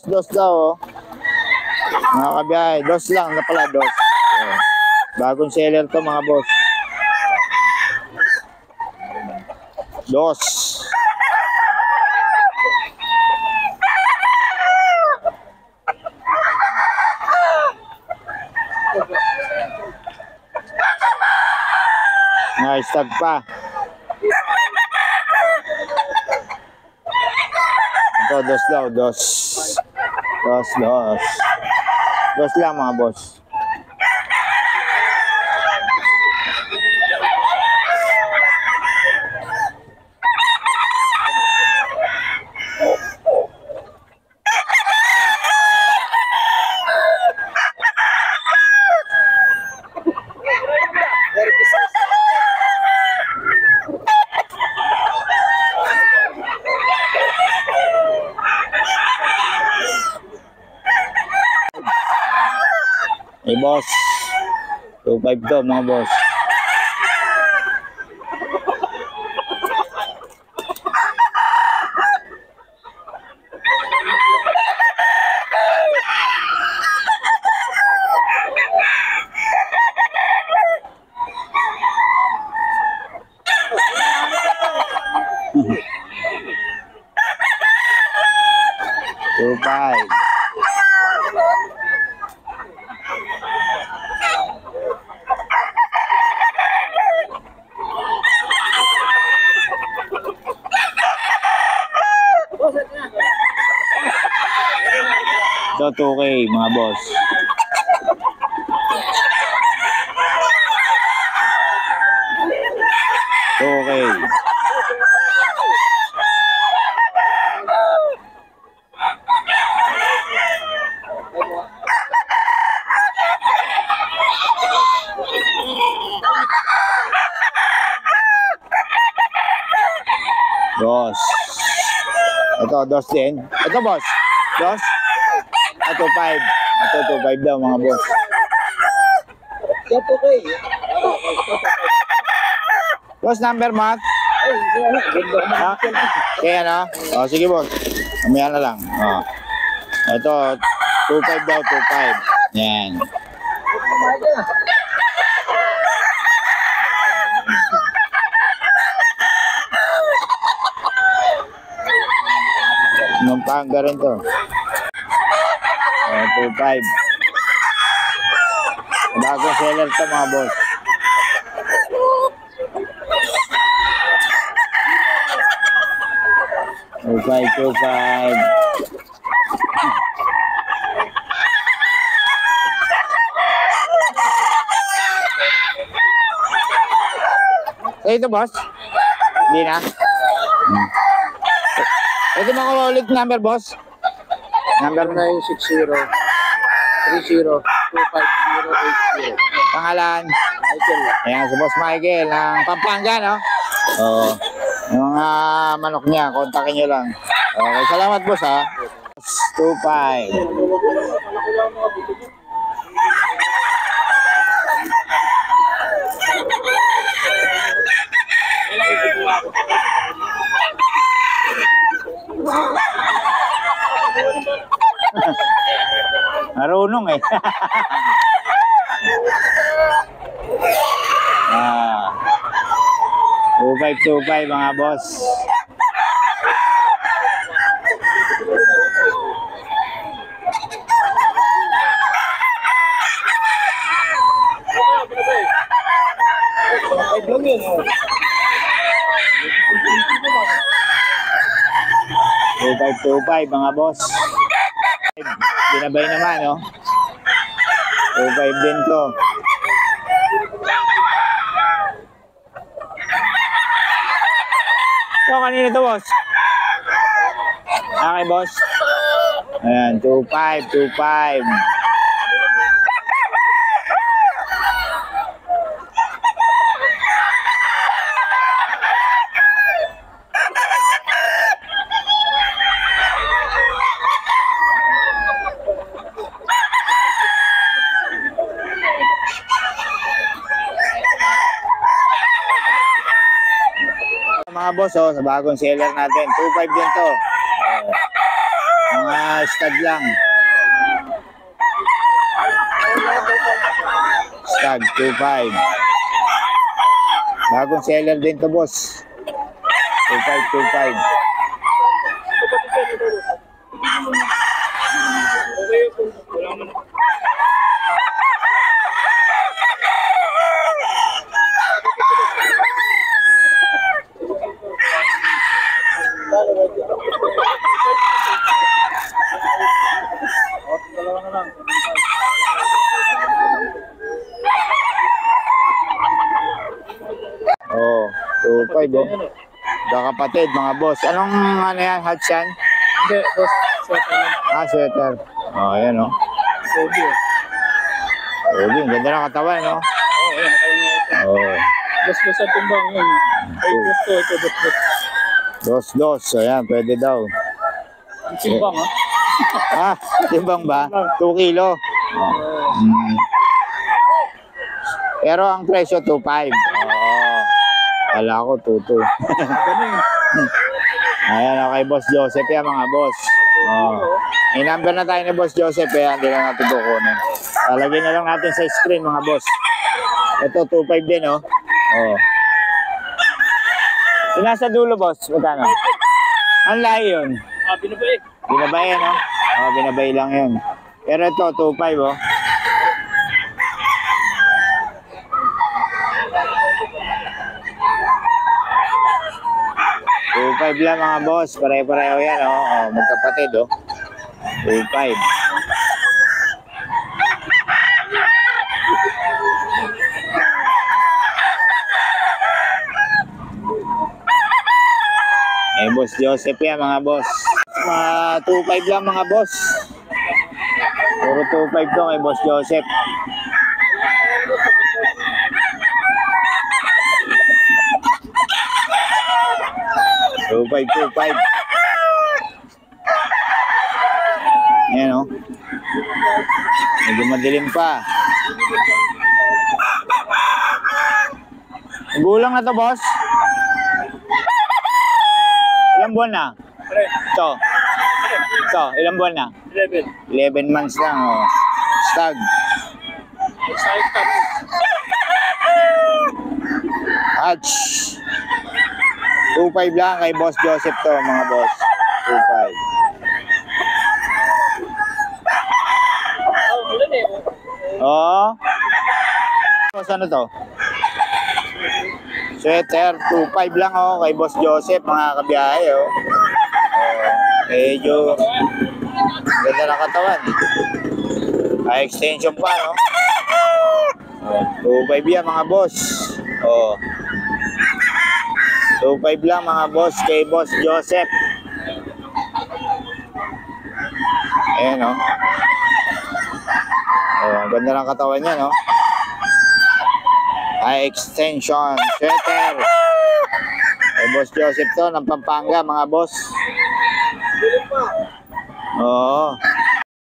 Dos daw, oh. Mga kabiyahe, dos lang na pala, dos. Oh. Bagong seller to, mga boss. Dos. Nice, tag pa. Ito, dos daw, dos. Dos, dos. Dos lang, mga boss. Hey, boss. 2.5 to, mga boss. Two five. So 2K, mga boss. Okay. Dos. Ito, dos din. Ito, boss. Dos. Ito, 5. Ito, 2.5 daw, mga boss. Ito kay. Boss, number, Matt? Ha? Kaya na? O, sige, boss. Mamaya na lang. O. Ito, 2.5 daw, 2.5. Yan. Pampanga rin to. 2.5. Bagong seller to, mga boss. Two five. Ito, boss? Hindi na? Ito mga ulit number, boss? Number 960-30-25080. Pangalan? Michael. Ayan, si Boss Michael ng Pampanga, no? Oo. Yung mga manok niya, kontakin nyo lang. Okay, salamat, boss, ha? 2.5. Marunong eh. 2525 mga boss. Two five mga boss. Binabay naman, no? 2.5 din to. So, kanina to, boss? Okay, boss. Ayan, 2.5. Mga boss, oh, sa bagong seller natin, 2.5 din to. Mga stud lang. Stud, 2.5. Bagong seller din to, boss. 2.5. Oh, 2.5 oh. Kapatid, mga boss. Anong ano yan? Hats yan? Hindi, boss. Sweater lang. Sweater. Oh, ayan oh. Pogi. Pogi, ganda ng katawan, no? Oo, ayan. Kaya nga ito. Oh. Boss ang timbang yun. Ay, gusto. Ito, boss. Dos. Ayan, pwede daw. Ang timbang, ha? Timbang ba? 2 kilo. Oh. Pero ang presyo, 2.5. Oo. Kala ko, 2.2. Ganun. Ayan, okay, Boss Joseph yan, mga boss. Oh. May number na tayo ni Boss Joseph, hindi lang natin kukunin. Talagyan na lang natin sa screen, mga boss. Ito, 2.5 din, oh. Oh. Yung nasa dulo, boss, magkano? Ang lahi yun. Binabay. Binabay, no? Binabay lang yun. Pero ito, 2.5, oh. $2.5 lang, mga boss. Pare-pareho yan, oh. Magkapatid, oh. 2.5. Boss Joseph yan, mga boss. 2.5 lang, mga boss. Puro 2.5 to kay Boss Joseph. $2.5. Ayan, oh. Medyo madilim pa. Gulang na to, boss. Ilang buwan na? Ito, ilang buwan na? 11 months lang, oh. Stag. Hatch. 2.5 lang kay Boss Joseph to, mga boss. 2.5. Oo. Boss, ano to? Sweater, 2.5 lang, oh, kay Boss Joseph, mga kabiyahe, oh. Medyo ganda na katawan. Extension pa, no? 2.5 yan, mga boss. Oh. 2.5 lang, mga boss, kay Boss Joseph. Ayan, oh. Ganda ng katawan niya, no? High extension sweater. Kay Boss Joseph to, ng Pampanga, mga boss. Oo.